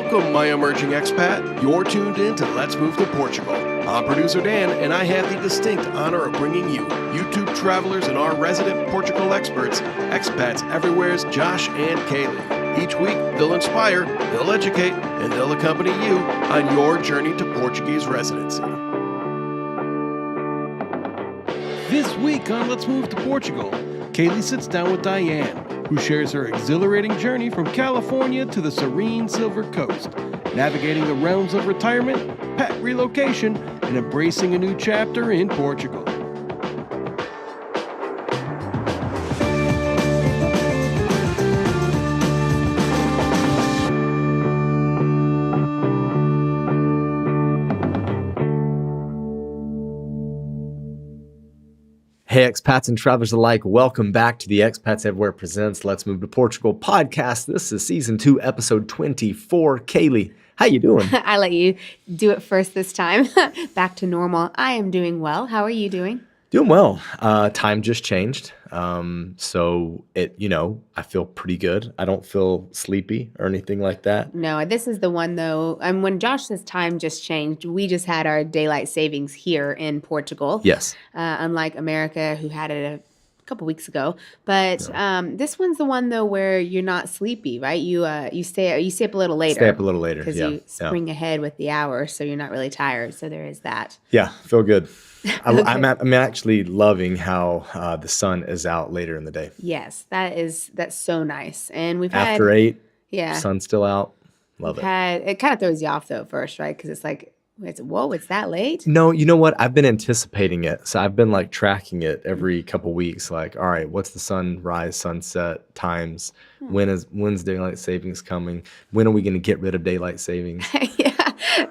Welcome, my emerging expat. You're tuned in to Let's Move to Portugal. I'm producer Dan, and I have the distinct honor of bringing you YouTube travelers and our resident Portugal experts, Expats Everywhere's Josh and Kalie. Each week, they'll inspire, they'll educate, and they'll accompany you on your journey to Portuguese residency. This week on Let's Move to Portugal, Kalie sits down with Dianne, who shares her exhilarating journey from California to the serene Silver Coast, navigating the realms of retirement, pet relocation, and embracing a new chapter in Portugal. Hey, expats and travelers alike, welcome back to the Expats Everywhere Presents Let's Move to Portugal podcast. This is season 2, episode 24. Kalie, how you doing? I let you do it first this time. Back to normal. I am doing well. How are you doing? Doing well. Time just changed. So I feel pretty good. I don't feel sleepy or anything like that. No, this is the one though. When Josh says time just changed, we just had our daylight savings here in Portugal. Yes. Unlike America, who had it a couple weeks ago. But this one's the one though where you're not sleepy, right? You stay up a little later. Stay up a little later. Because you spring ahead with the hour, so you're not really tired. So there is that. Yeah, feel good. I'm actually loving how the sun is out later in the day. Yes, that's so nice. And we've After had 8, yeah, sun's still out. Love it. It kind of throws you off though at first, right? Because it's like, whoa, it's that late? No, you know what? I've been anticipating it. So I've been like tracking it every couple weeks. Like, all right, what's the sunrise, sunset times? When's daylight savings coming? When are we going to get rid of daylight savings?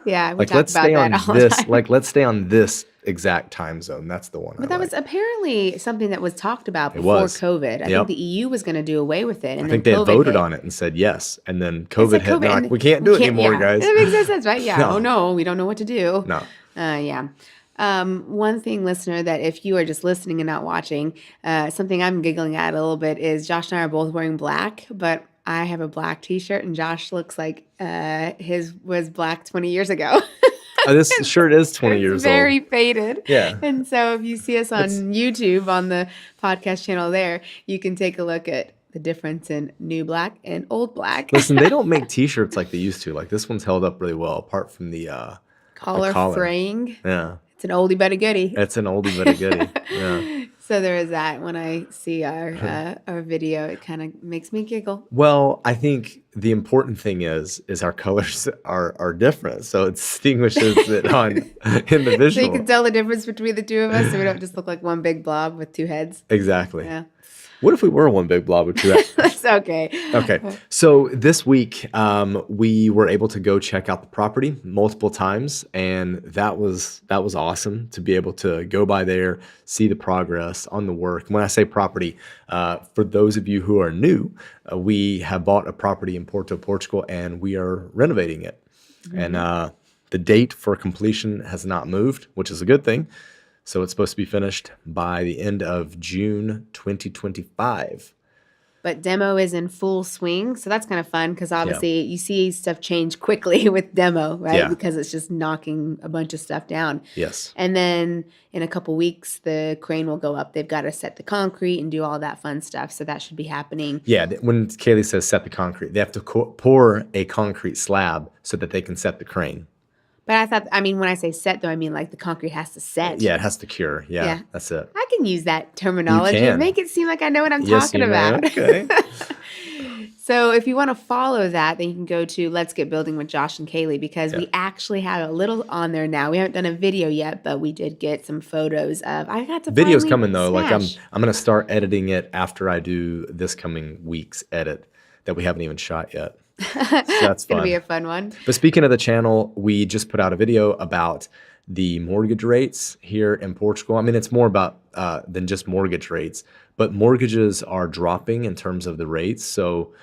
Yeah. Like, let's stay on this. Like, let's stay on this exact time zone. That's the one. But that was apparently something that was talked about before COVID. I think the EU was going to do away with it. And I think they had voted on it and said yes. And then COVID hit. They're like, we can't do it anymore, guys. That makes no sense, right? Yeah. No. Oh, no, we don't know what to do. No. One thing, listener, that if you are just listening and not watching, something I'm giggling at a little bit is Josh and I are both wearing black, but I have a black T-shirt and Josh looks like his was black 20 years ago. This shirt is 20 years old. Very faded. Yeah. And so if you see us on YouTube on the podcast channel there, you can take a look at the difference in new black and old black. Listen, they don't make T-shirts like they used to. Like, this one's held up really well, apart from the collar fraying. Yeah. It's an oldie but a goodie. It's an oldie but a goodie. Yeah. So there is that. When I see our video, it kind of makes me giggle. Well, I think the important thing is our colors are different, so it distinguishes it in the visual. So you can tell the difference between the two of us, so we don't just look like one big blob with two heads. Exactly. Yeah. What if we were one big blob with two heads? That's okay. Okay. So this week, we were able to go check out the property multiple times, and that was awesome to be able to go by there, see the progress on the work. When I say property, for those of you who are new, we have bought a property in Portugal, and we are renovating it. Mm-hmm. And the date for completion has not moved, which is a good thing. So it's supposed to be finished by the end of June 2025. But demo is in full swing. So that's kind of fun because obviously you see stuff change quickly with demo, right? Yeah. Because it's just knocking a bunch of stuff down. Yes. And then in a couple weeks, the crane will go up. They've got to set the concrete and do all that fun stuff. So that should be happening. Yeah. When Kalie says set the concrete, they have to pour a concrete slab so that they can set the crane. But when I say set, though, I mean like the concrete has to set. Yeah, it has to cure. Yeah, that's it. I can use that terminology and make it seem like I know what I'm talking about. Okay. So if you want to follow that, then you can go to Let's Get Building with Josh and Kalie because we actually have a little on there now. We haven't done a video yet, but we did get some photos of. I got to videos coming though. Smash. Like I'm gonna start editing it after I do this coming week's edit that we haven't even shot yet. So that's going to be a fun one. But speaking of the channel, we just put out a video about the mortgage rates here in Portugal. I mean, it's more about than just mortgage rates, but mortgages are dropping in terms of the rates. So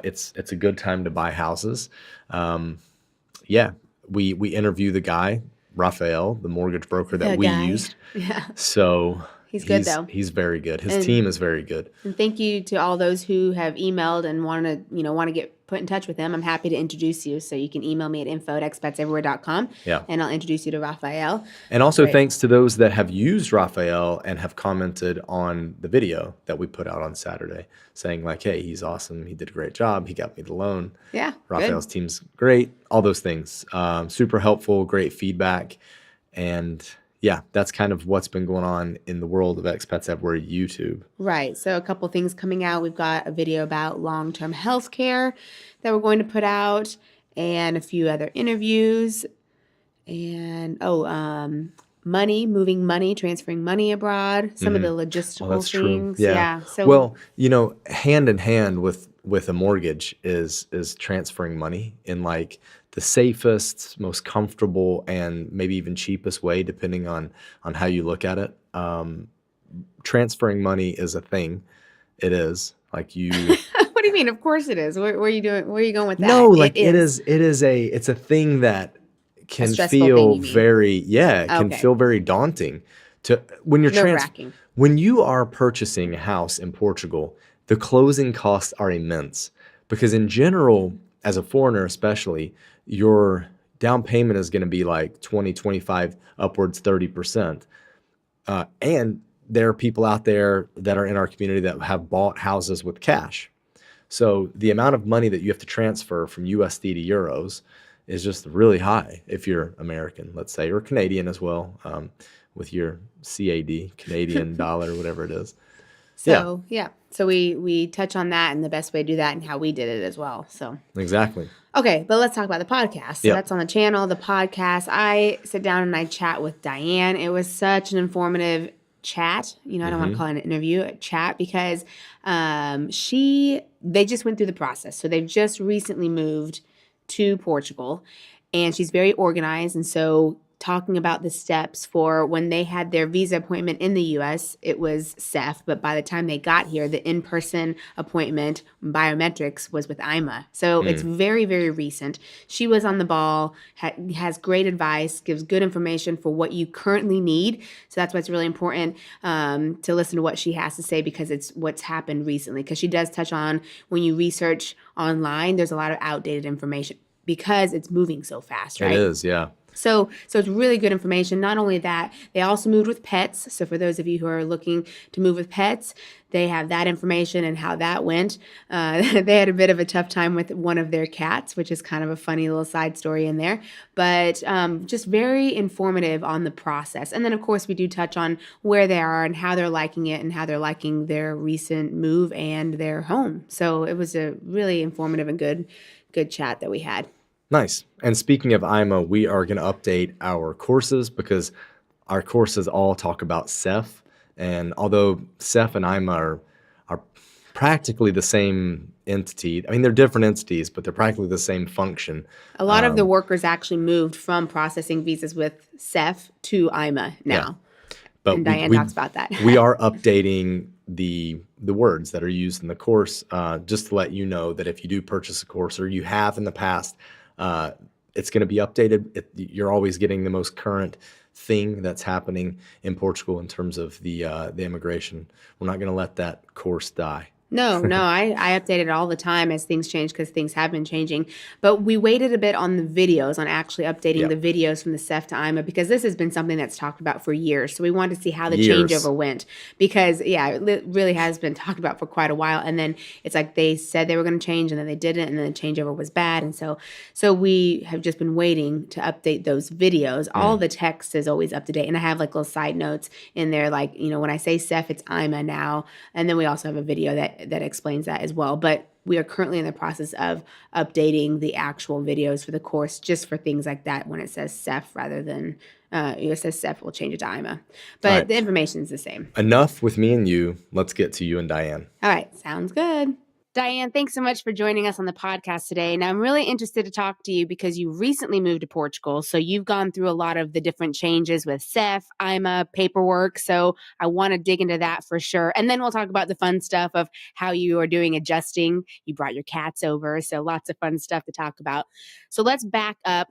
it's a good time to buy houses. We interview the guy, Rafael, the mortgage broker that we used. Yeah. So He's good though. He's very good. His team is very good. And thank you to all those who have emailed and want to get put in touch with him, I'm happy to introduce you. So you can email me at info@expatseverywhere.com, Yeah. and I'll introduce you to Raphael. And also Great. thanks to those that have used Raphael and have commented on the video that we put out on Saturday saying like, hey, he's awesome. He did a great job. He got me the loan. Yeah. Raphael's Good. team's great. All those things. Super helpful, great feedback. And yeah, that's kind of what's been going on in the world of Expats Everywhere YouTube. Right. So a couple things coming out. We've got a video about long-term health care that we're going to put out, and a few other interviews, and money, moving money, transferring money abroad, some of the logistical That's things. true. Yeah. So Well, hand in hand with a mortgage is transferring money in like the safest, most comfortable, and maybe even cheapest way, depending on how you look at it. Transferring money is a thing. It is like you. what do you mean? Of course it is. Where are you doing? Where are you going with that? No, like it's a thing that can stressful thing, feel you mean? it can Okay. feel very daunting to when you're Nerve-wracking. when you are purchasing a house in Portugal, the closing costs are immense because in general, as a foreigner especially, your down payment is going to be like 20, 25, upwards 30%. And there are people out there that are in our community that have bought houses with cash. So the amount of money that you have to transfer from USD to euros is just really high if you're American, let's say, or Canadian as well, with your CAD, Canadian dollar, whatever it is. So so we touch on that and the best way to do that and how we did it as well. So Exactly. okay, but let's talk about the podcast. So Yep. that's on the channel, the podcast. I sit down and I chat with Dianne. It was such an informative chat. I don't want to call it an interview, a chat, because they just went through the process. So they've just recently moved to Portugal, and she's very organized. And so talking about the steps for when they had their visa appointment in the US, it was SEF, but by the time they got here, the in-person appointment, biometrics, was with AIMA. So it's very, very recent. She was on the ball, has great advice, gives good information for what you currently need. So that's why it's really important to listen to what she has to say, because it's what's happened recently. Because she does touch on when you research online, there's a lot of outdated information because it's moving so fast, right? It is, yeah. So it's really good information. Not only that, they also moved with pets. So for those of you who are looking to move with pets, they have that information and how that went. They had a bit of a tough time with one of their cats, which is kind of a funny little side story in there. But just very informative on the process. And then, of course, we do touch on where they are and how they're liking it and how they're liking their recent move and their home. So it was a really informative and good chat that we had. Nice. And speaking of AIMA, we are going to update our courses because our courses all talk about SEF. And although SEF and AIMA are practically the same entity, I mean, they're different entities, but they're practically the same function. A lot of the workers actually moved from processing visas with SEF to AIMA now. Yeah. But and Dianne talks about that. We are updating the words that are used in the course, just to let you know that if you do purchase a course or you have in the past, it's going to be updated. You're always getting the most current thing that's happening in Portugal in terms of the immigration. We're not going to let that course die. No, I update it all the time as things change because things have been changing. But we waited a bit on the videos, on actually updating the videos from the SEF to AIMA, because this has been something that's talked about for years. So we wanted to see how the changeover went, because, it really has been talked about for quite a while. And then it's like they said they were going to change and then they didn't, and then the changeover was bad. And so we have just been waiting to update those videos. All the text is always up to date. And I have like little side notes in there, like, when I say SEF, it's AIMA now. And then we also have a video that explains that as well. But we are currently in the process of updating the actual videos for the course, just for things like that. When it says SEF rather than it says SEF, we'll change it to AIMA. But the information is the same. Enough with me and you. Let's get to you and Dianne. All right. Sounds good. Dianne, thanks so much for joining us on the podcast today. Now, I'm really interested to talk to you because you recently moved to Portugal. So you've gone through a lot of the different changes with SEF, AIMA, paperwork. So I want to dig into that for sure. And then we'll talk about the fun stuff of how you are doing adjusting. You brought your cats over. So lots of fun stuff to talk about. So let's back up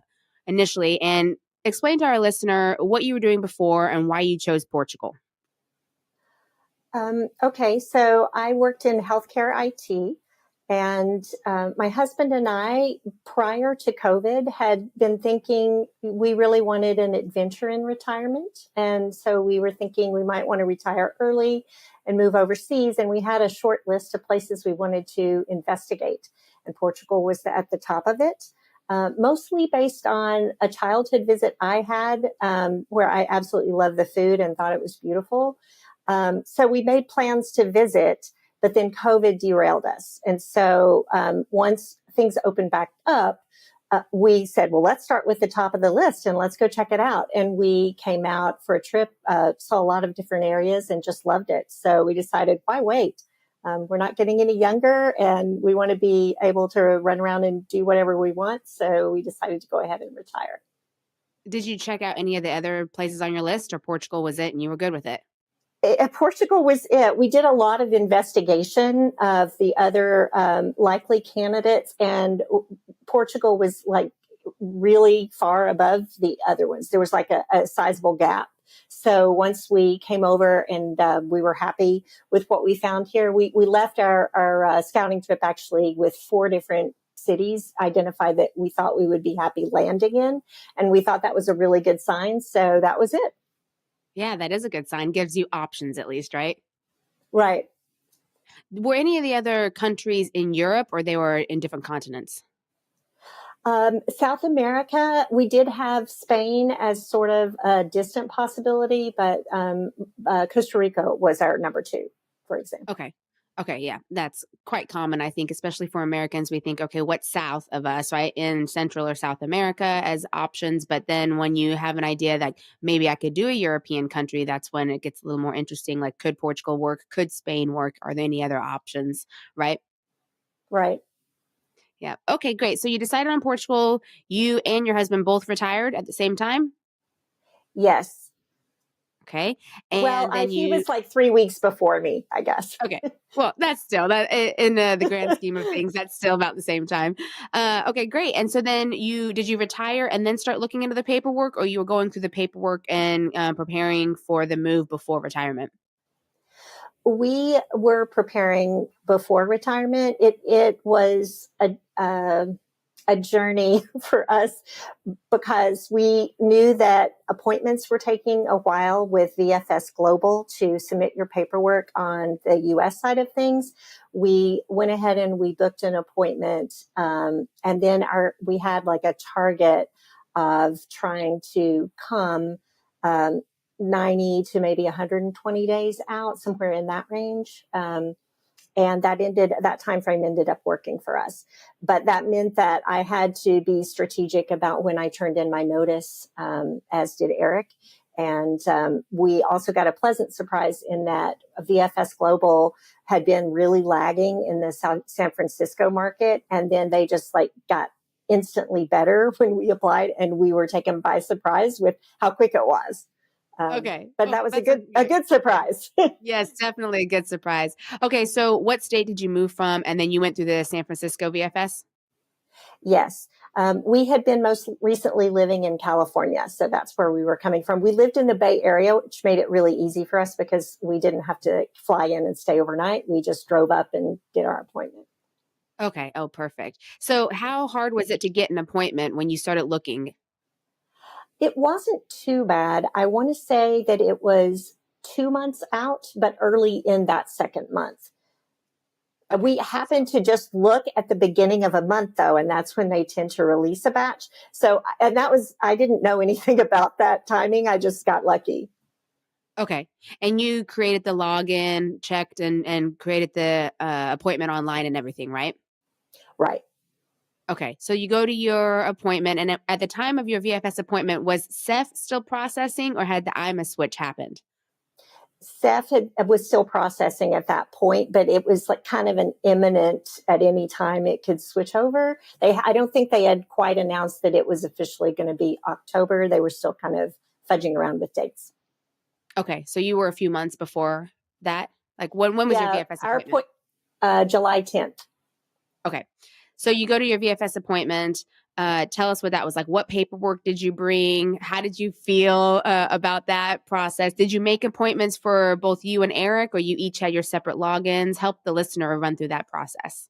initially and explain to our listener what you were doing before and why you chose Portugal. Okay, so I worked in healthcare IT, And my husband and I, prior to COVID, had been thinking we really wanted an adventure in retirement. And so we were thinking we might want to retire early and move overseas. And we had a short list of places we wanted to investigate. And Portugal was at the top of it, mostly based on a childhood visit I had where I absolutely loved the food and thought it was beautiful. So we made plans to visit, but then COVID derailed us. And so once things opened back up, we said, well, let's start with the top of the list and let's go check it out. And we came out for a trip, saw a lot of different areas and just loved it. So we decided, why wait? We're not getting any younger and we want to be able to run around and do whatever we want. So we decided to go ahead and retire. Did you check out any of the other places on your list, or Portugal was it and you were good with it? Portugal was it. We did a lot of investigation of the other likely candidates, and Portugal was like really far above the other ones. There was like a sizable gap. So once we came over and we were happy with what we found here, we left our scouting trip actually with 4 different cities identified that we thought we would be happy landing in. And we thought that was a really good sign. So that was it. Yeah, that is a good sign. Gives you options at least, right? Right. Were any of the other countries in Europe, or they were in different continents? South America, we did have Spain as sort of a distant possibility, but Costa Rica was our number 2, for example. Okay, yeah, that's quite common, I think, especially for Americans. We think, okay, what's south of us, right? In Central or South America as options. But then when you have an idea that maybe I could do a European country, that's when it gets a little more interesting. Like, could Portugal work? Could Spain work? Are there any other options, right? Right. Yeah. Okay, great. So you decided on Portugal. You and your husband both retired at the same time? Yes. Okay. Well, And then he was like 3 weeks before me, I guess. okay. Well, that's still that in the grand scheme of things, that's still about the same time. Okay, great. And so then did you retire and then start looking into the paperwork, or you were going through the paperwork and preparing for the move before retirement? We were preparing before retirement. It was a journey for us because we knew that appointments were taking a while with VFS Global to submit your paperwork on the US side of things. We went ahead and we booked an appointment. And then we had like a target of trying to come 90 to maybe 120 days out, somewhere in that range. And that time frame ended up working for us. But that meant that I had to be strategic about when I turned in my notice, as did Eric. And we also got a pleasant surprise in that VFS Global had been really lagging in the San Francisco market. And then they just like got instantly better when we applied, and we were taken by surprise with how quick it was. Okay. But that was a good surprise. Yes, definitely a good surprise. Okay, so what state did you move from? And then you went through the San Francisco VFS? Yes. We had been most recently living in California. So that's where we were coming from. We lived in the Bay Area, which made it really easy for us because we didn't have to fly in and stay overnight. We just drove up and did our appointment. Okay. Oh, perfect. So how hard was it to get an appointment when you started looking? It wasn't too bad. I want to say that it was 2 months out, but early in that second month. We happened to just look at the beginning of a month, though, and that's when they tend to release a batch. So, and I didn't know anything about that timing. I just got lucky. Okay. And you created the login, checked and created the appointment online and everything, right? Right. Okay. So you go to your appointment, and at the time of your VFS appointment, was SEF still processing, or had the AIMA switch happened? SEF was still processing at that point, but it was like kind of an imminent at any time it could switch over. I don't think they had quite announced that it was officially going to be October. They were still kind of fudging around with dates. Okay. So you were a few months before that? Like when was your VFS appointment? July 10th. Okay. So you go to your VFS appointment. Tell us what that was like. What paperwork did you bring? How did you feel about that process? Did you make appointments for both you and Eric, or you each had your separate logins? Help the listener run through that process.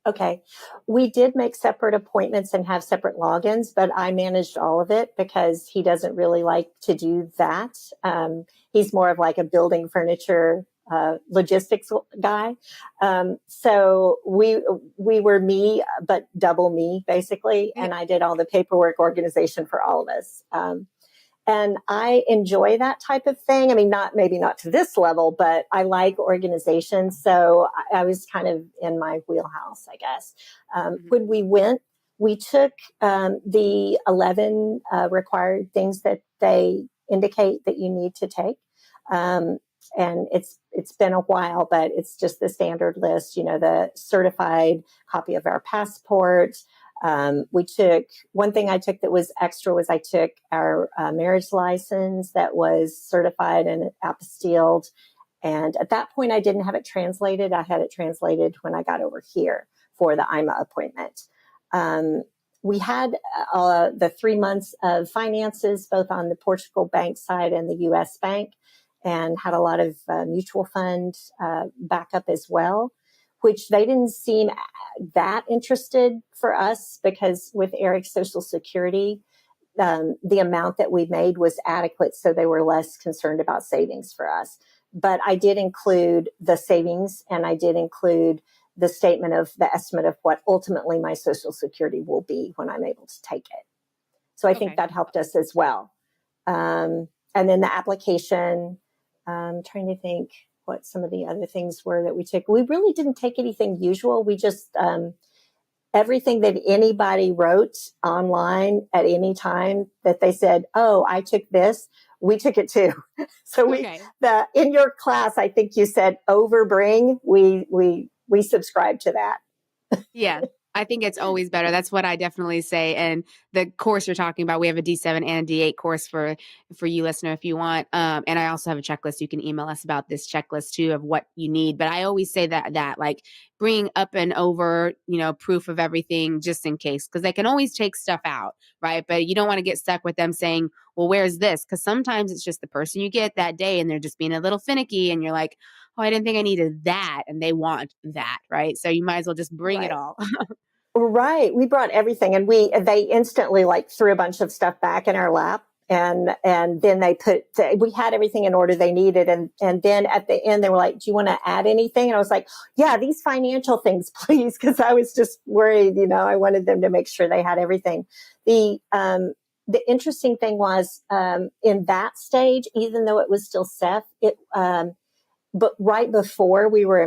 Okay. We did make separate appointments and have separate logins, but I managed all of it because he doesn't really like to do that. He's more of like a building furniture logistics guy. So we were me, but double me basically. And I did all the paperwork organization for all of us. And I enjoy that type of thing. I mean, maybe not to this level, but I like organization. So I was kind of in my wheelhouse, I guess. When we went, we took the 11 required things that they indicate that you need to take. And it's been a while, but it's just the standard list, the certified copy of our passport. We took, one thing I took that was extra was I took our marriage license that was certified and apostilled. And at that point, I didn't have it translated. I had it translated when I got over here for the AIMA appointment. We had the 3 months of finances, both on the Portugal bank side and the U.S. bank, and had a lot of mutual fund backup as well, which they didn't seem that interested for us because with Eric's Social Security, the amount that we made was adequate, so they were less concerned about savings for us. But I did include the savings, and I did include the statement of the estimate of what ultimately my Social Security will be when I'm able to take it. So I think that helped us as well. And then the application, I'm trying to think what some of the other things were that we took. We really didn't take anything usual. We just, everything that anybody wrote online at any time that they said, oh, I took this, we took it too. So in your class, I think you said overbring. We subscribe to that. Yeah. I think it's always better. That's what I definitely say. And the course you're talking about, we have a D7 and a D8 course for you listener, if you want. And I also have a checklist. You can email us about this checklist too of what you need. But I always say that like bring up and over, proof of everything just in case, because they can always take stuff out, right? But you don't want to get stuck with them saying, well, where's this? Because sometimes it's just the person you get that day and they're just being a little finicky and you're like, oh, I didn't think I needed that. And they want that, right? So you might as well just bring it all. Right. We brought everything, and they instantly threw a bunch of stuff back in our lap. And then we had everything in order they needed. And then at the end, they were like, do you want to add anything? And I was like, yeah, these financial things, please. Cause I was just worried, I wanted them to make sure they had everything. The interesting thing was, in that stage, even though it was still SEF, but right before we were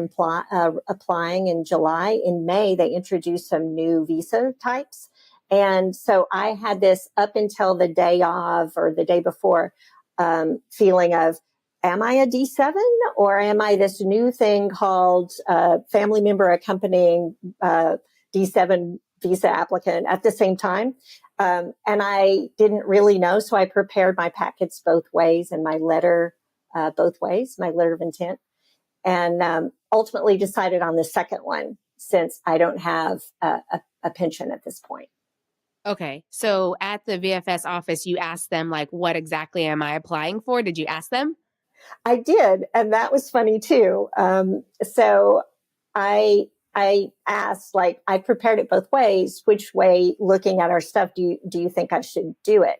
applying in July, in May, they introduced some new visa types. And so I had this up until the day of or the day before feeling of, am I a D7 or am I this new thing called family member accompanying D7 visa applicant at the same time? And I didn't really know. So I prepared my packets both ways and my letter both ways, my letter of intent, and ultimately decided on the second one since I don't have a pension at this point. Okay. So at the VFS office, you asked them what exactly am I applying for? Did you ask them? I did. And that was funny too. So I asked, I prepared it both ways. Which way, looking at our stuff, do you think I should do it?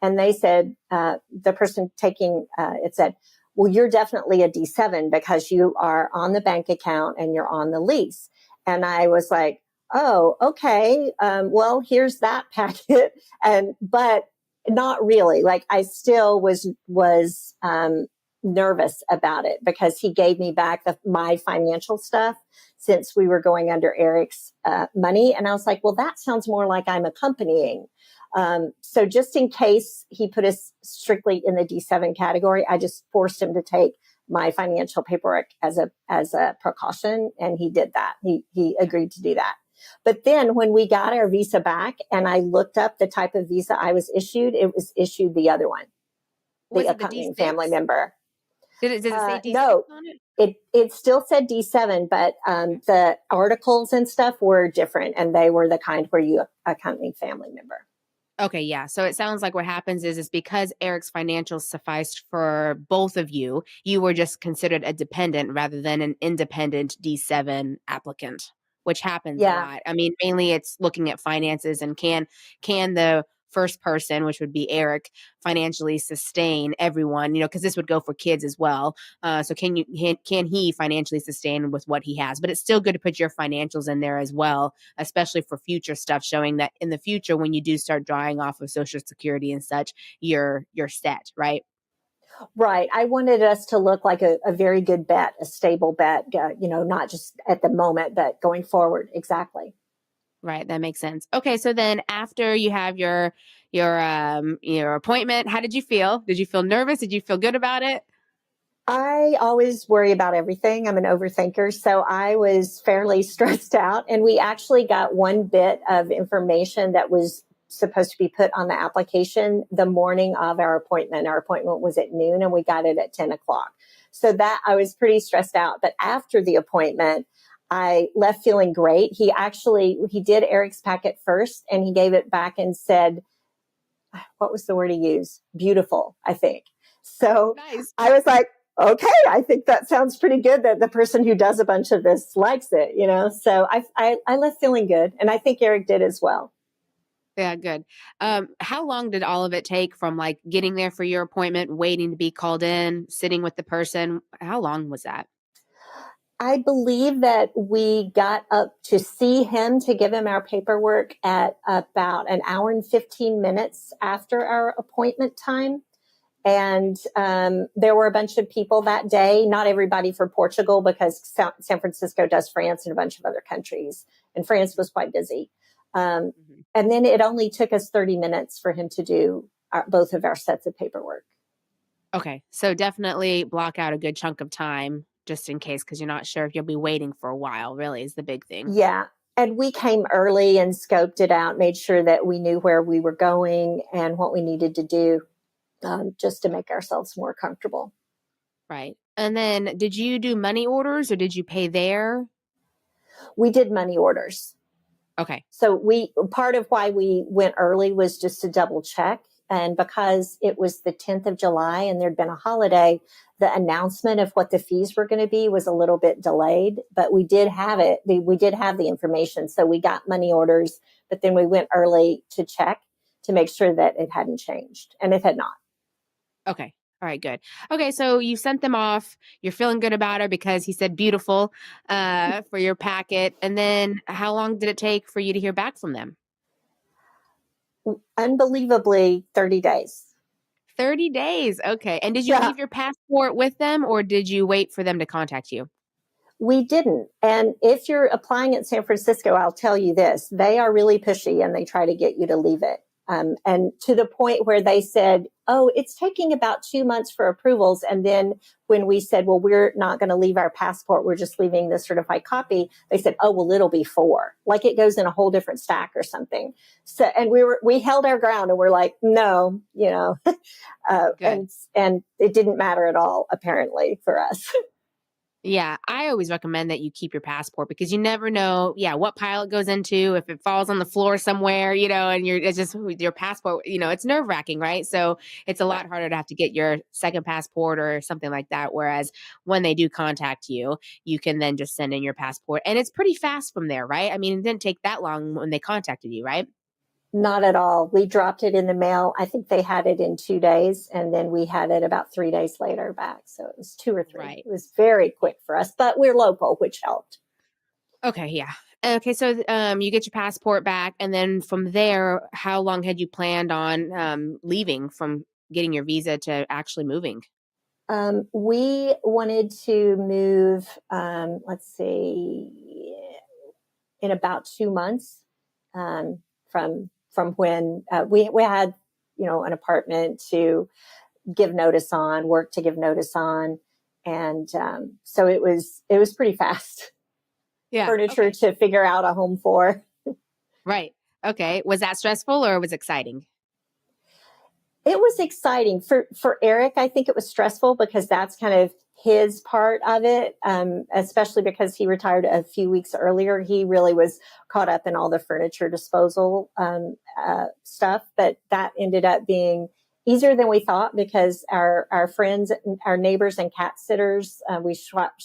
And they said, the person taking it said, well, you're definitely a D7 because you are on the bank account and you're on the lease. And I was like, oh, okay. Well, here's that packet. But not really. I still was nervous about it because he gave me back my financial stuff since we were going under Eric's money. And I was like, well, that sounds more like I'm accompanying. So just in case he put us strictly in the D7 category, I just forced him to take my financial paperwork as a precaution. And he did that. He agreed to do that. But then when we got our visa back and I looked up the type of visa I was issued, it was issued the other one, the accompanying family member. Does it say D6 no, on it? It still said D7, but the articles and stuff were different. And they were the kind where you accompany family member. Okay, yeah. So it sounds like what happens is because Eric's financials sufficed for both of you, you were just considered a dependent rather than an independent D7 applicant. which happens a Yeah. lot. I mean, mainly it's looking at finances and can the first person, which would be Eric, financially sustain everyone, because this would go for kids as well. So can he financially sustain with what he has? But it's still good to put your financials in there as well, especially for future stuff, showing that in the future, when you do start drawing off of Social Security and such, you're set, right? Right. I wanted us to look like a very good bet, a stable bet, not just at the moment, but going forward. Exactly. Right. That makes sense. Okay. So then after you have your appointment, how did you feel? Did you feel nervous? Did you feel good about it? I always worry about everything. I'm an overthinker. So I was fairly stressed out. And we actually got one bit of information that was supposed to be put on the application the morning of our appointment. Our appointment was at noon and we got it at 10 o'clock. So that I was pretty stressed out. But after the appointment, I left feeling great. He did Eric's packet first and he gave it back and said, what was the word he used? Beautiful, I think. So Nice. I was like, okay, I think that sounds pretty good that the person who does a bunch of this likes it, So I left feeling good. And I think Eric did as well. Yeah, good. How long did all of it take from like getting there for your appointment, waiting to be called in, sitting with the person? How long was that? I believe that we got up to see him to give him our paperwork at about an hour and 15 minutes after our appointment time. And there were a bunch of people that day, not everybody for Portugal because San Francisco does France and a bunch of other countries. And France was quite busy. And then it only took us 30 minutes for him to do both of our sets of paperwork. Okay. So definitely block out a good chunk of time just in case, because you're not sure if you'll be waiting for a while, really is the big thing. Yeah. And we came early and scoped it out, made sure that we knew where we were going and what we needed to do just to make ourselves more comfortable. Right. And then did you do money orders or did you pay there? We did money orders. Okay. So part of why we went early was just to double check. And because it was the 10th of July and there'd been a holiday, the announcement of what the fees were going to be was a little bit delayed, but we did have it. We did have the information. So we got money orders, but then we went early to check to make sure that it hadn't changed, and it had not. Okay. All right, good. Okay, so you sent them off. You're feeling good about it because he said beautiful for your packet. And then how long did it take for you to hear back from them? Unbelievably, 30 days. 30 days. Okay. And did you leave your passport with them or did you wait for them to contact you? We didn't. And if you're applying at San Francisco, I'll tell you this, they are really pushy and they try to get you to leave it. And to the point where they said, oh, it's taking about 2 months for approvals. And then when we said, well, we're not going to leave our passport, we're just leaving the certified copy, they said, oh, well, it'll be 4. Like it goes in a whole different stack or something. So, and we held our ground and we're like, no, and it didn't matter at all, apparently, for us. Yeah, I always recommend that you keep your passport because you never know, what pile it goes into, if it falls on the floor somewhere, and it's just your passport, it's nerve wracking, right? So it's a lot harder to have to get your second passport or something like that. Whereas when they do contact you, you can then just send in your passport and it's pretty fast from there, right? I mean, it didn't take that long when they contacted you, right? Not at all. We dropped it in the mail. I think they had it in 2 days, and then we had it about 3 days later back. So it was 2 or 3. Right. It was very quick for us, but we're local, which helped. Okay, yeah. Okay, so you get your passport back, and then from there, how long had you planned on leaving from getting your visa to actually moving? We wanted to move, let's see, in about 2 months from when we had, an apartment to give notice on, work to give notice on. And so it was pretty fast. Yeah. Furniture to figure out a home for. Right. Okay. Was that stressful or was it exciting? It was exciting for Eric. I think it was stressful because that's kind of his part of it, especially because he retired a few weeks earlier. He really was caught up in all the furniture disposal stuff, but that ended up being easier than we thought because our friends, our neighbors and cat sitters, we swapped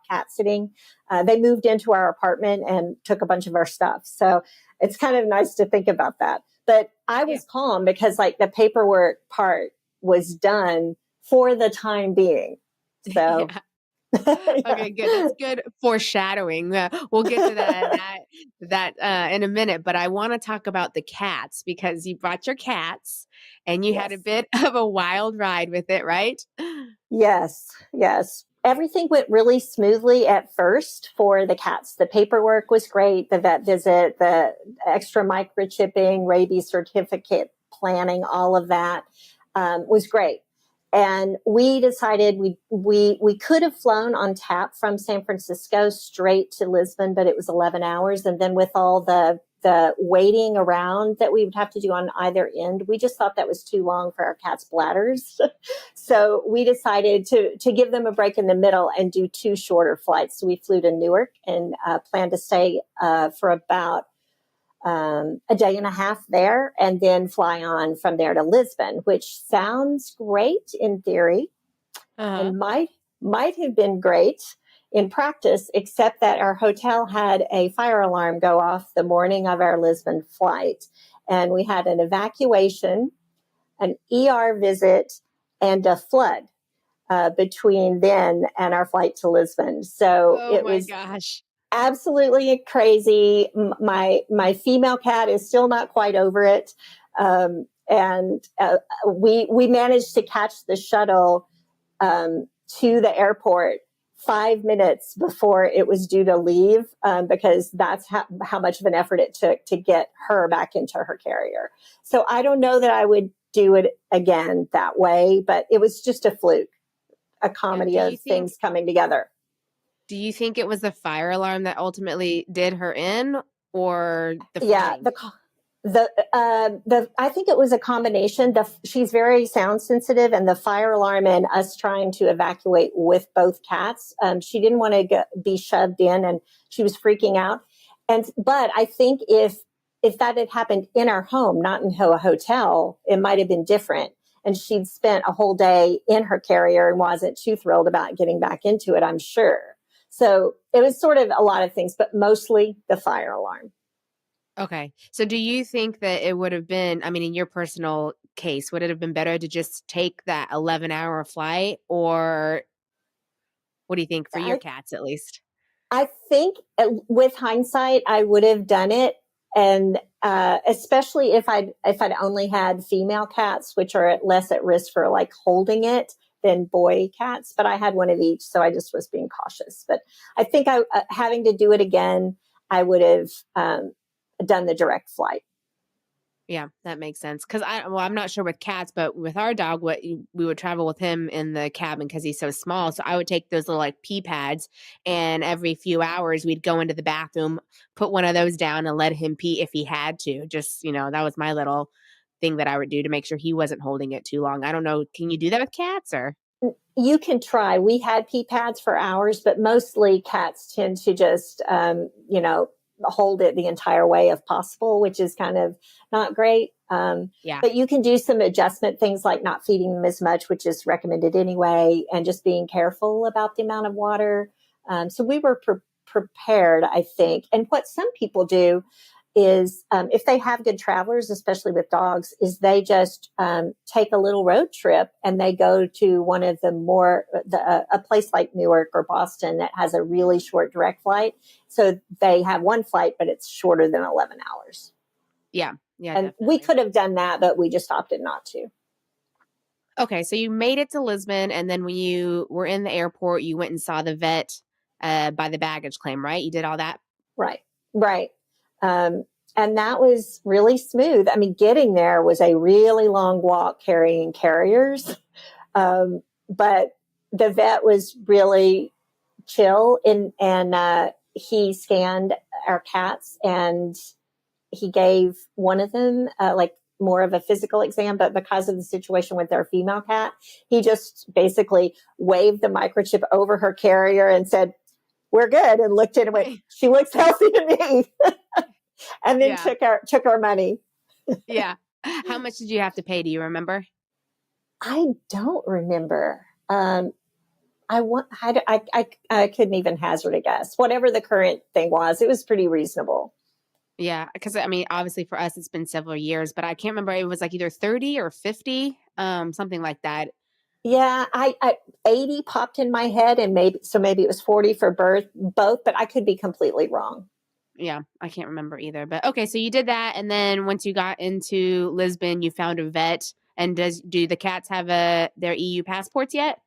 cat sitting. They moved into our apartment and took a bunch of our stuff. So it's kind of nice to think about that. But I was calm because like the paperwork part was done for the time being. So Okay, good. That's good foreshadowing. We'll get to that in a minute. But I want to talk about the cats because you brought your cats and you had a bit of a wild ride with it, right? Yes. Everything went really smoothly at first for the cats. The paperwork was great. The vet visit, the extra microchipping, rabies certificate planning, all of that was great. And we decided we could have flown on tap from San Francisco straight to Lisbon, but it was 11 hours. And then with all the waiting around that we would have to do on either end, we just thought that was too long for our cats' bladders. So we decided to give them a break in the middle and do 2 shorter flights. So we flew to Newark and planned to stay for about a day and a half there and then fly on from there to Lisbon, which sounds great in theory and might have been great in practice, except that our hotel had a fire alarm go off the morning of our Lisbon flight. And we had an evacuation, an ER visit, and a flood between then and our flight to Lisbon. So it was absolutely crazy. My female cat is still not quite over it. And we managed to catch the shuttle to the airport 5 minutes before it was due to leave, because that's how much of an effort it took to get her back into her carrier. So I don't know that I would do it again that way, but it was just a fluke, a comedy of things coming together. Do you think it was the fire alarm that ultimately did her in, or the flooding? I think it was a combination. She's very sound sensitive, and the fire alarm and us trying to evacuate with both cats. She didn't want to be shoved in, and she was freaking out. But I think if that had happened in our home, not in a hotel, it might have been different. And she'd spent a whole day in her carrier and wasn't too thrilled about getting back into it, I'm sure. So it was sort of a lot of things, but mostly the fire alarm. Okay. So do you think that it would have been, in your personal case, would it have been better to just take that 11-hour flight, or what do you think for your cats at least? I think with hindsight, I would have done it. And especially if I'd only had female cats, which are less at risk for like holding it than boy cats, but I had one of each. So I just was being cautious. But I think having to do it again, I would have done the direct flight. Yeah, that makes sense. Because I'm not sure with cats, but with our dog, we would travel with him in the cabin because he's so small. So I would take those little like pee pads, and every few hours we'd go into the bathroom, put one of those down, and let him pee if he had to. Just that was my little thing that I would do to make sure he wasn't holding it too long. I don't know. Can you do that with cats or? You can try. We had pee pads for hours, but mostly cats tend to just, hold it the entire way if possible, which is kind of not great. But you can do some adjustment things like not feeding them as much, which is recommended anyway, and just being careful about the amount of water. So we were prepared, I think. And what some people do is if they have good travelers, especially with dogs, is they just take a little road trip and they go to one of a place like Newark or Boston that has a really short direct flight. So they have one flight, but it's shorter than 11 hours. Yeah. And definitely. We could have done that, but we just opted not to. Okay. So you made it to Lisbon, and then when you were in the airport, you went and saw the vet by the baggage claim, right? You did all that? Right. And that was really smooth. Getting there was a really long walk carrying carriers. But the vet was really chill and he scanned our cats and he gave one of them more of a physical exam, but because of the situation with their female cat, he just basically waved the microchip over her carrier and said, "We're good," and looked at it and went, "She looks healthy to me." And then took our money. Yeah. How much did you have to pay? Do you remember? I don't remember. I couldn't even hazard a guess. Whatever the current thing was, it was pretty reasonable. Yeah, because I mean, obviously for us, it's been several years, but I can't remember. It was like either 30 or 50, something like that. Yeah, I 80 popped in my head, and maybe it was 40 for both, but I could be completely wrong. Yeah, I can't remember either. But okay, so you did that, and then once you got into Lisbon, you found a vet. And do the cats have their EU passports yet?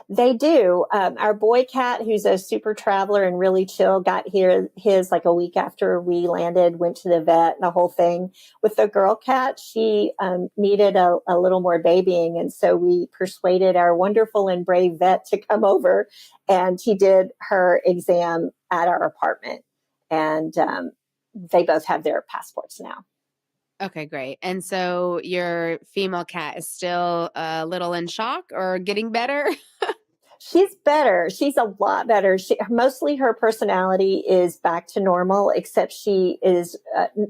They do. Our boy cat, who's a super traveler and really chill, got his like a week after we landed, went to the vet, the whole thing. With the girl cat, she needed a little more babying. And so we persuaded our wonderful and brave vet to come over, and he did her exam at our apartment. And they both have their passports now. Okay, great. And so your female cat is still a little in shock or getting better? She's better. She's a lot better. Mostly her personality is back to normal, except she is,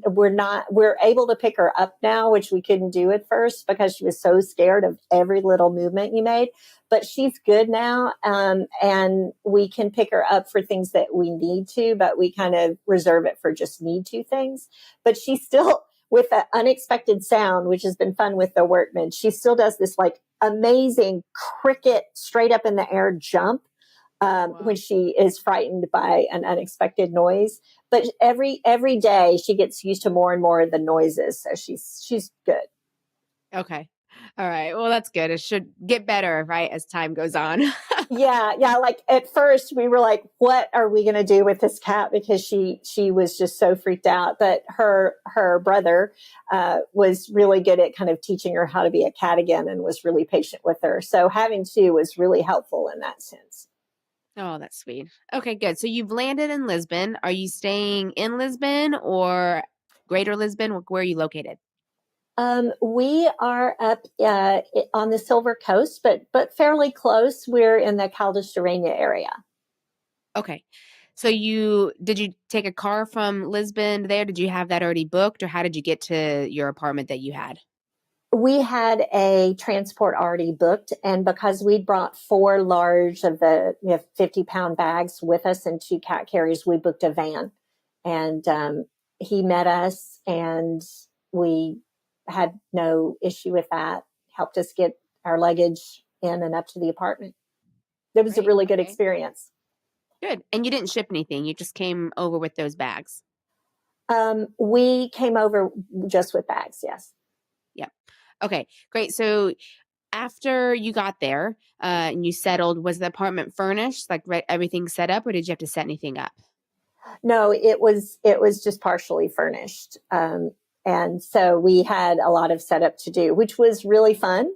we're able to pick her up now, which we couldn't do at first because she was so scared of every little movement you made. But she's good now. And we can pick her up for things that we need to, but we kind of reserve it for just need to things. But she's still, with that unexpected sound, which has been fun with the workmen, she still does this like amazing cricket straight up in the air jump when she is frightened by an unexpected noise. But every day she gets used to more and more of the noises, so she's good. Okay. All right. Well, that's good. It should get better, right, as time goes on. Yeah. Like at first we were like, what are we going to do with this cat? Because she was just so freaked out. But her brother was really good at kind of teaching her how to be a cat again, and was really patient with her. So having two was really helpful in that sense. Oh, that's sweet. Okay, good. So you've landed in Lisbon. Are you staying in Lisbon or Greater Lisbon? Where are you located? We are up on the Silver Coast, but fairly close. We're in the Caldas de Rainha area. Okay. So did you take a car from Lisbon there? Did you have that already booked, or how did you get to your apartment that you had? We had a transport already booked, and because we'd brought 4 large of the 50-pound bags with us and 2 cat carriers, we booked a van. And he met us, and we had no issue with that. Helped us get our luggage in and up to the apartment. It was a really good experience. Good. And you didn't ship anything. You just came over with those bags. We came over just with bags. Yes. Yep. Okay, great. So after you got there and you settled, was the apartment furnished, like everything set up, or did you have to set anything up? No, it was just partially furnished. And so we had a lot of setup to do, which was really fun.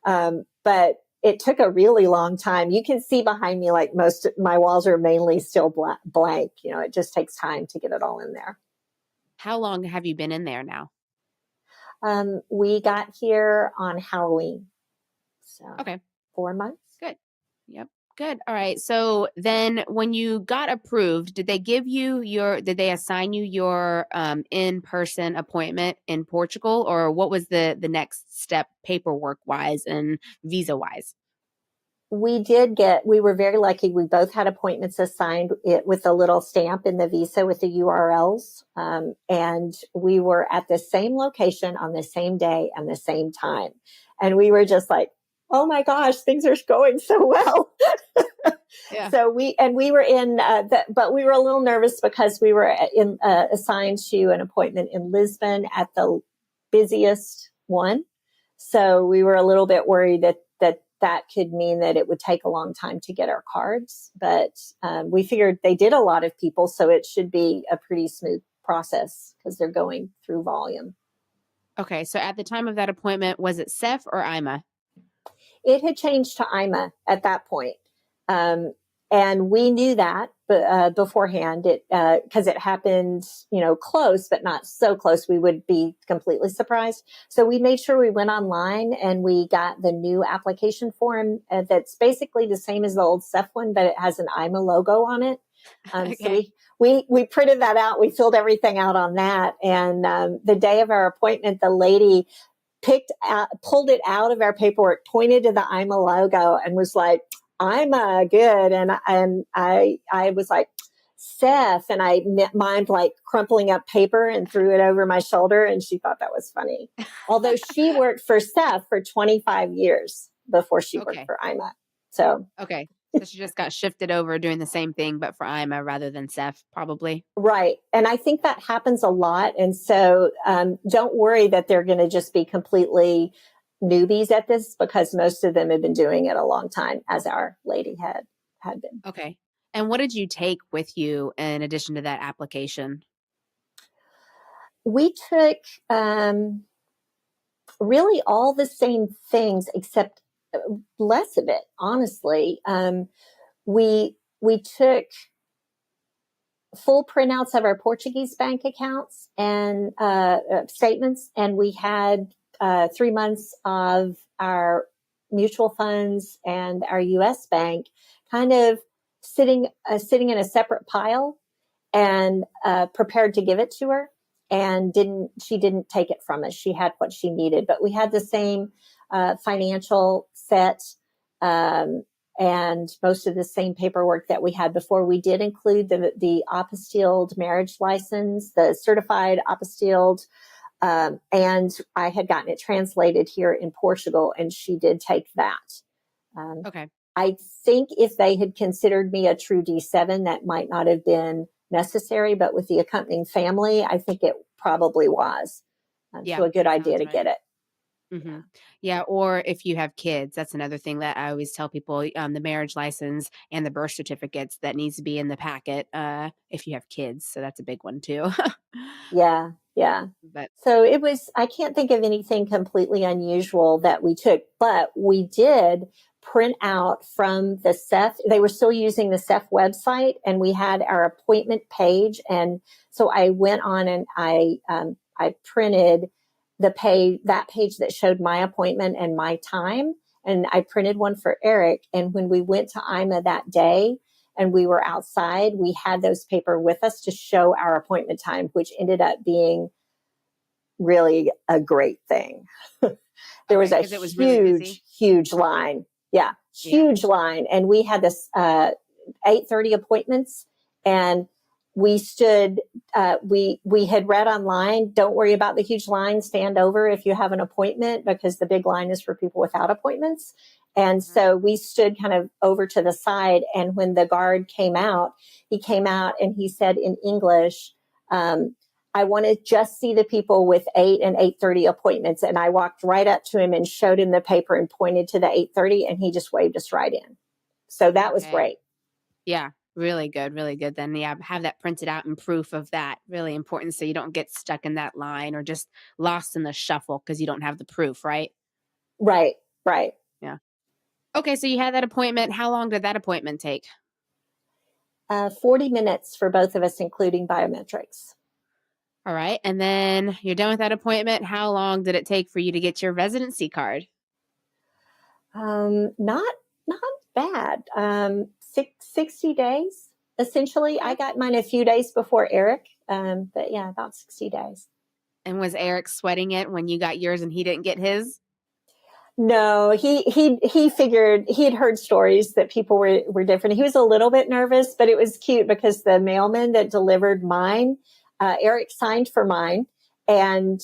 But it took a really long time. You can see behind me, like most of my walls are mainly still blank. It just takes time to get it all in there. How long have you been in there now? We got here on Halloween. So okay. 4 months. Good. Yep. Good. All right. So then when you got approved, did they assign you your in-person appointment in Portugal, or what was the next step paperwork wise and visa wise? We were very lucky. We both had appointments assigned with a little stamp in the visa with the URLs. And we were at the same location on the same day and the same time. And we were just like, oh my gosh, things are going so well. Yeah. So we were in, but we were a little nervous because we were assigned to an appointment in Lisbon at the busiest one. So we were a little bit worried that could mean that it would take a long time to get our cards. But we figured they did a lot of people, so it should be a pretty smooth process because they're going through volume. Okay. So at the time of that appointment, was it SEF or AIMA? It had changed to AIMA at that point. And we knew that beforehand, because it happened, close, but not so close we would be completely surprised. So we made sure we went online and we got the new application form that's basically the same as the old SEF one, but it has an AIMA logo on it. Okay. So we printed that out. We filled everything out on that. And the day of our appointment, the lady pulled it out of our paperwork, pointed to the AIMA logo and was like, AIMA, good. And I was like, SEF, and I mimed like crumpling up paper and threw it over my shoulder. And she thought that was funny. Although she worked for SEF for 25 years before she worked for AIMA. So, okay. So she just got shifted over doing the same thing, but for AIMA rather than SEF, probably. Right. And I think that happens a lot. And so don't worry that they're going to just be completely newbies at this, because most of them have been doing it a long time, as our lady had been. Okay. And what did you take with you in addition to that application? We took really all the same things, except less of it, honestly. We took full printouts of our Portuguese bank accounts and statements, and we had 3 months of our mutual funds and our U.S. bank kind of sitting in a separate pile, and prepared to give it to her. And she didn't take it from us. She had what she needed, but we had the same financial set and most of the same paperwork that we had before. We did include the apostilled marriage license, the certified apostilled, and I had gotten it translated here in Portugal, and she did take that. Okay. I think if they had considered me a true D7, that might not have been necessary, but with the accompanying family, I think it probably was. So a good idea to get it. Mm-hmm. Yeah. Or if you have kids, that's another thing that I always tell people, the marriage license and the birth certificates that needs to be in the packet if you have kids. So that's a big one too. Yeah. But so I can't think of anything completely unusual that we took, but we did print out from the SEF. They were still using the SEF website, and we had our appointment page. And so I went on and I printed that page that showed my appointment and my time. And I printed one for Eric. And when we went to AIMA that day and we were outside, we had those paper with us to show our appointment time, which ended up being really a great thing. There was a huge line. Yeah, huge line. And we had this 8:30 appointments, and we stood, we had read online, don't worry about the huge line, stand over if you have an appointment, because the big line is for people without appointments. And so we stood kind of over to the side. And when the guard came out, he came out and he said in English, I want to just see the people with 8 and 8:30 appointments. And I walked right up to him and showed him the paper and pointed to the 8:30, and he just waved us right in. So that was great. Yeah. Really good. Really good. Then have that printed out and proof of that. Really important. So you don't get stuck in that line or just lost in the shuffle because you don't have the proof, right? Right. Yeah. Okay. So you had that appointment. How long did that appointment take? 40 minutes for both of us, including biometrics. All right. And then you're done with that appointment. How long did it take for you to get your residency card? Not bad. 60 days, essentially. I got mine a few days before Eric. But yeah, about 60 days. And was Eric sweating it when you got yours and he didn't get his? No, he figured, he had heard stories that people were different. He was a little bit nervous, but it was cute because the mailman that delivered mine, Eric signed for mine, and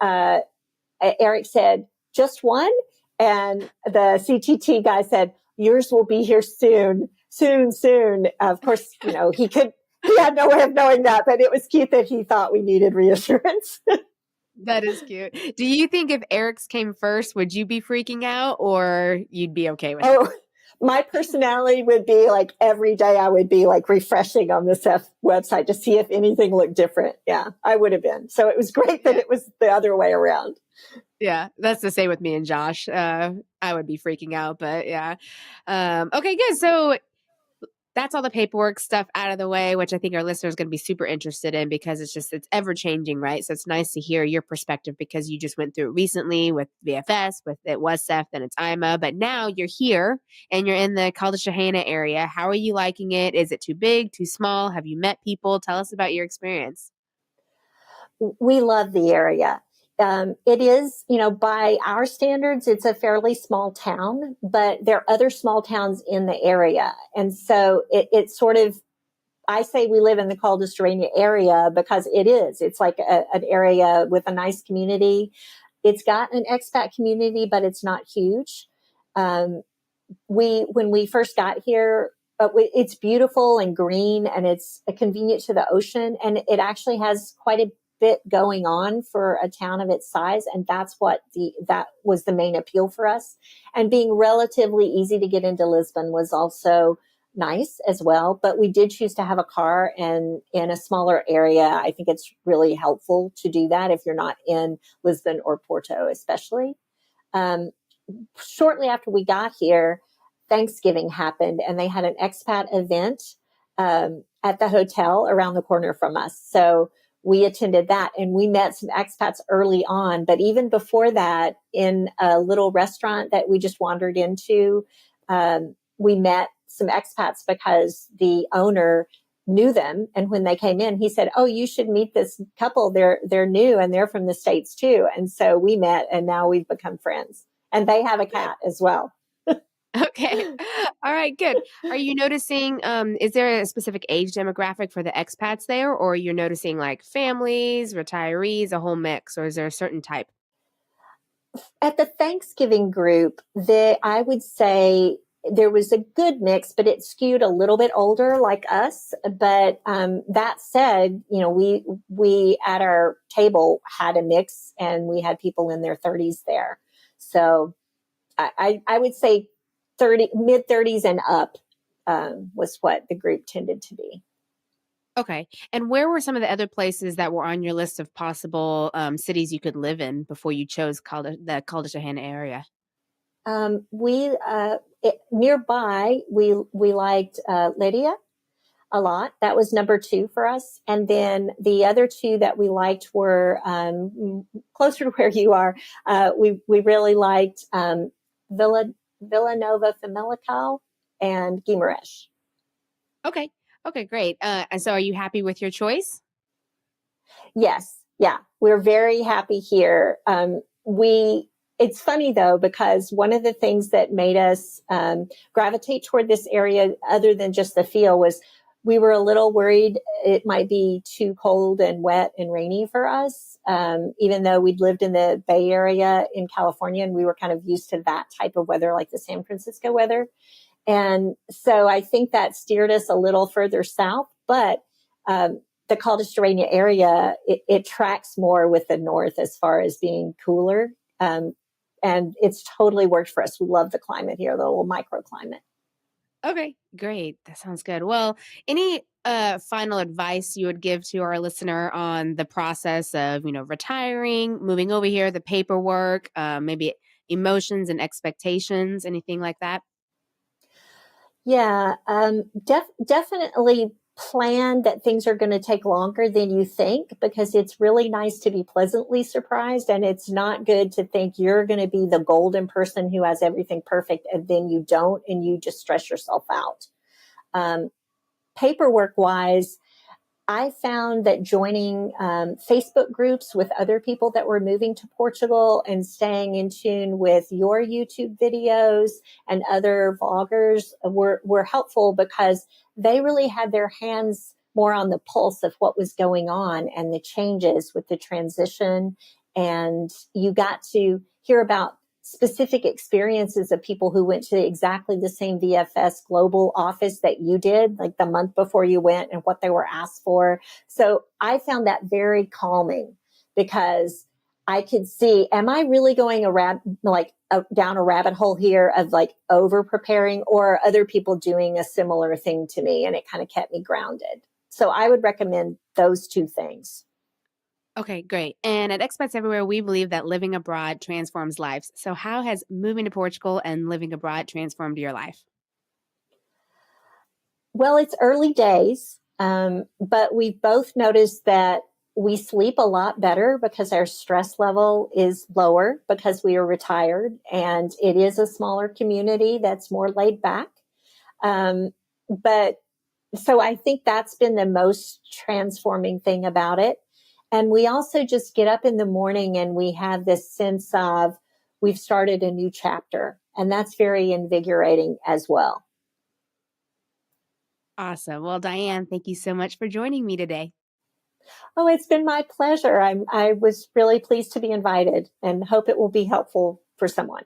Eric said, just one? And the CTT guy said, yours will be here soon. Of course, he had no way of knowing that, but it was cute that he thought we needed reassurance. That is cute. Do you think if Eric's came first, would you be freaking out, or you'd be okay with it? My personality would be like every day I would be like refreshing on the SEF website to see if anything looked different. Yeah, I would have been. So it was great that it was the other way around. Yeah, that's the same with me and Josh. I would be freaking out, but yeah. Okay, good. So that's all the paperwork stuff out of the way, which I think our listeners are going to be super interested in because it's ever changing, right? So it's nice to hear your perspective because you just went through it recently with VFS, it was SEF, then it's AIMA, but now you're here and you're in the Caldas area. How are you liking it? Is it too big, too small? Have you met people? Tell us about your experience. We love the area. it is, by our standards, it's a fairly small town, but there are other small towns in the area. And so it's sort of, I say we live in the Caldes area because it is. It's like an area with a nice community. It's got an expat community, but it's not huge. When we first got here, it's beautiful and green, and it's convenient to the ocean, and it actually has quite a bit going on for a town of its size, and that was the main appeal for us. And being relatively easy to get into Lisbon was also nice as well. But we did choose to have a car, and in a smaller area, I think it's really helpful to do that if you're not in Lisbon or Porto, especially. Shortly after we got here, Thanksgiving happened, and they had an expat event at the hotel around the corner from us. So we attended that, and we met some expats early on. But even before that, in a little restaurant that we just wandered into, we met some expats because the owner knew them. And when they came in, he said, "Oh, you should meet this couple. They're new, and they're from the States too." And so we met, and now we've become friends. And they have a cat as well. Okay. All right, good. Are you noticing, is there a specific age demographic for the expats there, or you're noticing like families, retirees, a whole mix, or is there a certain type? At the Thanksgiving group, I would say there was a good mix, but it skewed a little bit older like us. But that said, we at our table had a mix, and we had people in their 30s there. So I would say mid 30s and up was what the group tended to be. Okay. And where were some of the other places that were on your list of possible cities you could live in before you chose the Caldes area? Nearby, we liked Lydia a lot. That was number 2 for us. And then the other 2 that we liked were closer to where you are. We really liked Villanova Famalicão and Guimarães. Okay. Okay, great. And so are you happy with your choice? Yes. Yeah. We're very happy here. It's funny though, because one of the things that made us gravitate toward this area, other than just the feel, was we were a little worried it might be too cold and wet and rainy for us, even though we'd lived in the Bay Area in California, and we were kind of used to that type of weather, like the San Francisco weather. And so I think that steered us a little further south, but the Caldes area, it tracks more with the north as far as being cooler. And it's totally worked for us. We love the climate here, the little microclimate. Okay, great. That sounds good. Well, any final advice you would give to our listener on the process of, retiring, moving over here, the paperwork, maybe emotions and expectations, anything like that? Yeah, definitely plan that things are going to take longer than you think, because it's really nice to be pleasantly surprised, and it's not good to think you're going to be the golden person who has everything perfect and then you don't, and you just stress yourself out. Paperwork wise, I found that joining Facebook groups with other people that were moving to Portugal and staying in tune with your YouTube videos and other vloggers were helpful, because they really had their hands more on the pulse of what was going on and the changes with the transition. And you got to hear about specific experiences of people who went to exactly the same VFS Global office that you did, like the month before you went, and what they were asked for. So I found that very calming, because I could see, am I really going down a rabbit hole here of like over preparing, or other people doing a similar thing to me? And it kind of kept me grounded. So I would recommend those 2 things. Okay, great. And at Expats Everywhere, we believe that living abroad transforms lives. So how has moving to Portugal and living abroad transformed your life? Well, it's early days, but we've both noticed that we sleep a lot better because our stress level is lower, because we are retired, and it is a smaller community that's more laid back. But so I think that's been the most transforming thing about it. And we also just get up in the morning and we have this sense of we've started a new chapter. And that's very invigorating as well. Awesome. Well, Dianne, thank you so much for joining me today. Oh, it's been my pleasure. I was really pleased to be invited and hope it will be helpful for someone.